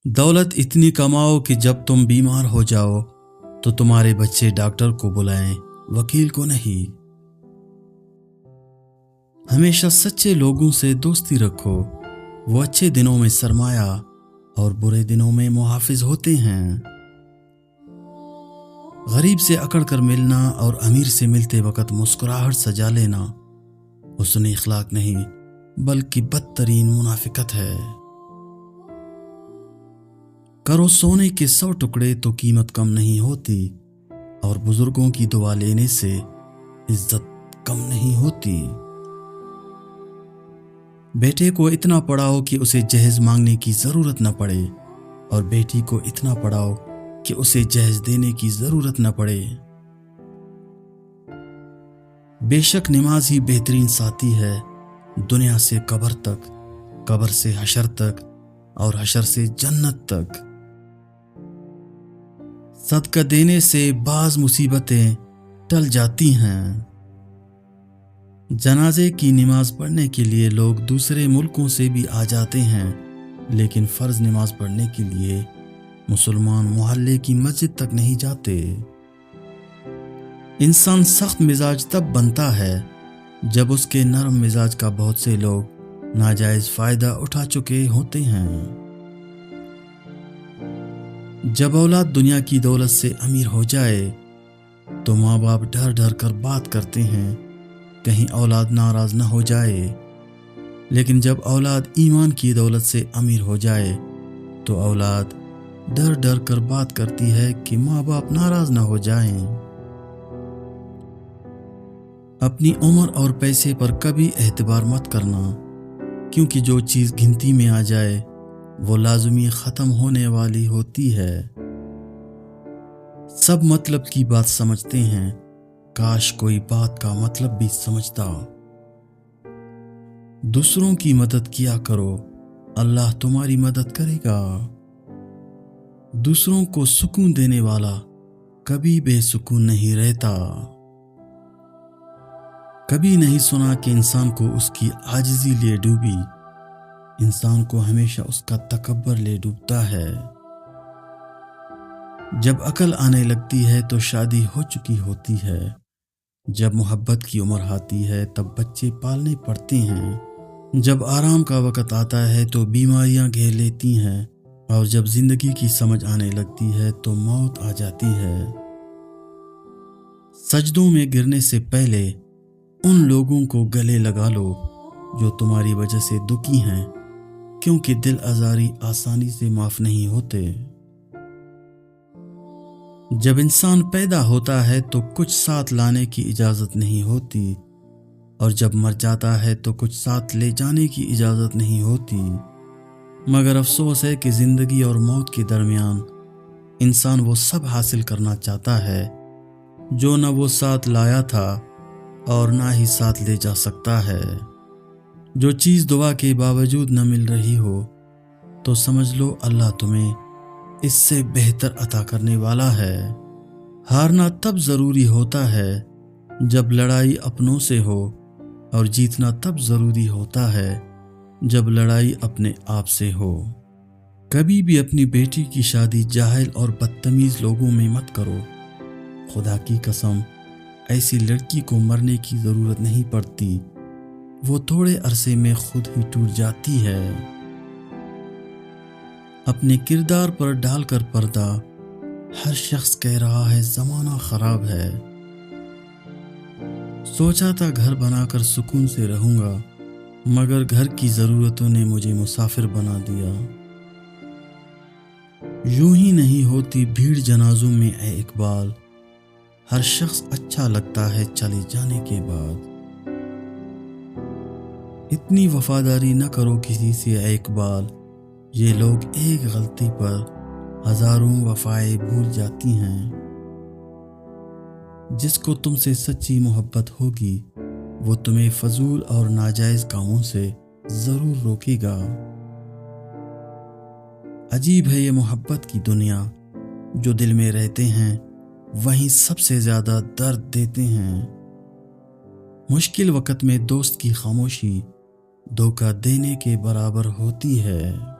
दौलत इतनी कमाओ कि जब तुम बीमार हो जाओ तो तुम्हारे बच्चे डॉक्टर को बुलाएं, वकील को नहीं। हमेशा सच्चे लोगों से दोस्ती रखो, वो अच्छे दिनों में सरमाया और बुरे दिनों में मुहाफिज होते हैं। गरीब से अकड़ कर मिलना और अमीर से मिलते वक्त मुस्कुराहट सजा लेना हुस्न इखलाक नहीं बल्कि बदतरीन मुनाफिकत है। करो सोने के 100 टुकड़े तो कीमत कम नहीं होती, और बुजुर्गों की दुआ लेने से इज्जत कम नहीं होती। बेटे को इतना पढ़ाओ कि उसे जहेज मांगने की जरूरत न पड़े, और बेटी को इतना पढ़ाओ कि उसे जहेज देने की जरूरत न पड़े। बेशक नमाज ही बेहतरीन साथी है, दुनिया से कब्र तक, कब्र से हशर तक, और हशर से जन्नत तक। सदका देने से बाज मुसीबतें टल जाती हैं। जनाजे की नमाज पढ़ने के लिए लोग दूसरे मुल्कों से भी आ जाते हैं, लेकिन फर्ज नमाज पढ़ने के लिए मुसलमान मोहल्ले की मस्जिद तक नहीं जाते। इंसान सख्त मिजाज तब बनता है जब उसके नरम मिजाज का बहुत से लोग नाजायज फायदा उठा चुके होते हैं। जब औलाद दुनिया की दौलत से अमीर हो जाए तो माँ बाप डर डर कर बात करते हैं, कहीं औलाद नाराज न हो जाए। लेकिन जब औलाद ईमान की दौलत से अमीर हो जाए तो औलाद डर डर कर बात करती है कि माँ बाप नाराज न हो जाएं। अपनी उम्र और पैसे पर कभी एतबार मत करना, क्योंकि जो चीज गिनती में आ जाए वो लाजमी खत्म होने वाली होती है। सब मतलब की बात समझते हैं, काश कोई बात का मतलब भी समझता। दूसरों की मदद किया करो, अल्लाह तुम्हारी मदद करेगा। दूसरों को सुकून देने वाला कभी बेसुकून नहीं रहता। कभी नहीं सुना कि इंसान को उसकी आजिज़ी ले डूबी, इंसान को हमेशा उसका तकब्बर ले डूबता है। जब अकल आने लगती है तो शादी हो चुकी होती है, जब मोहब्बत की उम्र आती है तब बच्चे पालने पड़ते हैं, जब आराम का वक़्त आता है तो बीमारियां घेर लेती हैं, और जब जिंदगी की समझ आने लगती है तो मौत आ जाती है। सजदों में गिरने से पहले उन लोगों को गले लगा लो जो तुम्हारी वजह से दुखी हैं, क्योंकि दिल आज़ारी आसानी से माफ नहीं होते। जब इंसान पैदा होता है तो कुछ साथ लाने की इजाजत नहीं होती, और जब मर जाता है तो कुछ साथ ले जाने की इजाजत नहीं होती। मगर अफसोस है कि जिंदगी और मौत के दरमियान इंसान वो सब हासिल करना चाहता है जो न वो साथ लाया था और ना ही साथ ले जा सकता है। जो चीज़ दुआ के बावजूद न मिल रही हो तो समझ लो अल्लाह तुम्हें इससे बेहतर अता करने वाला है। हारना तब ज़रूरी होता है जब लड़ाई अपनों से हो, और जीतना तब ज़रूरी होता है जब लड़ाई अपने आप से हो। कभी भी अपनी बेटी की शादी जाहिल और बदतमीज़ लोगों में मत करो। खुदा की कसम, ऐसी लड़की को मरने की ज़रूरत नहीं पड़ती, वो थोड़े अरसे में खुद ही टूट जाती है। अपने किरदार पर डालकर पर्दा, हर शख्स कह रहा है ज़माना ख़राब है। सोचा था घर बनाकर सुकून से रहूँगा, मगर घर की ज़रूरतों ने मुझे मुसाफिर बना दिया। यूं ही नहीं होती भीड़ जनाजों में ए इकबाल, हर शख्स अच्छा लगता है चले जाने के बाद। इतनी वफादारी न करो किसी से ए इकबाल, ये लोग एक गलती पर हजारों वफाएं भूल जाती हैं। जिसको तुमसे सच्ची मोहब्बत होगी वो तुम्हें फजूल और नाजायज कामों से जरूर रोकेगा। अजीब है ये मोहब्बत की दुनिया, जो दिल में रहते हैं वहीं सबसे ज्यादा दर्द देते हैं। मुश्किल वक्त में दोस्त की खामोशी धोखा देने के बराबर होती है।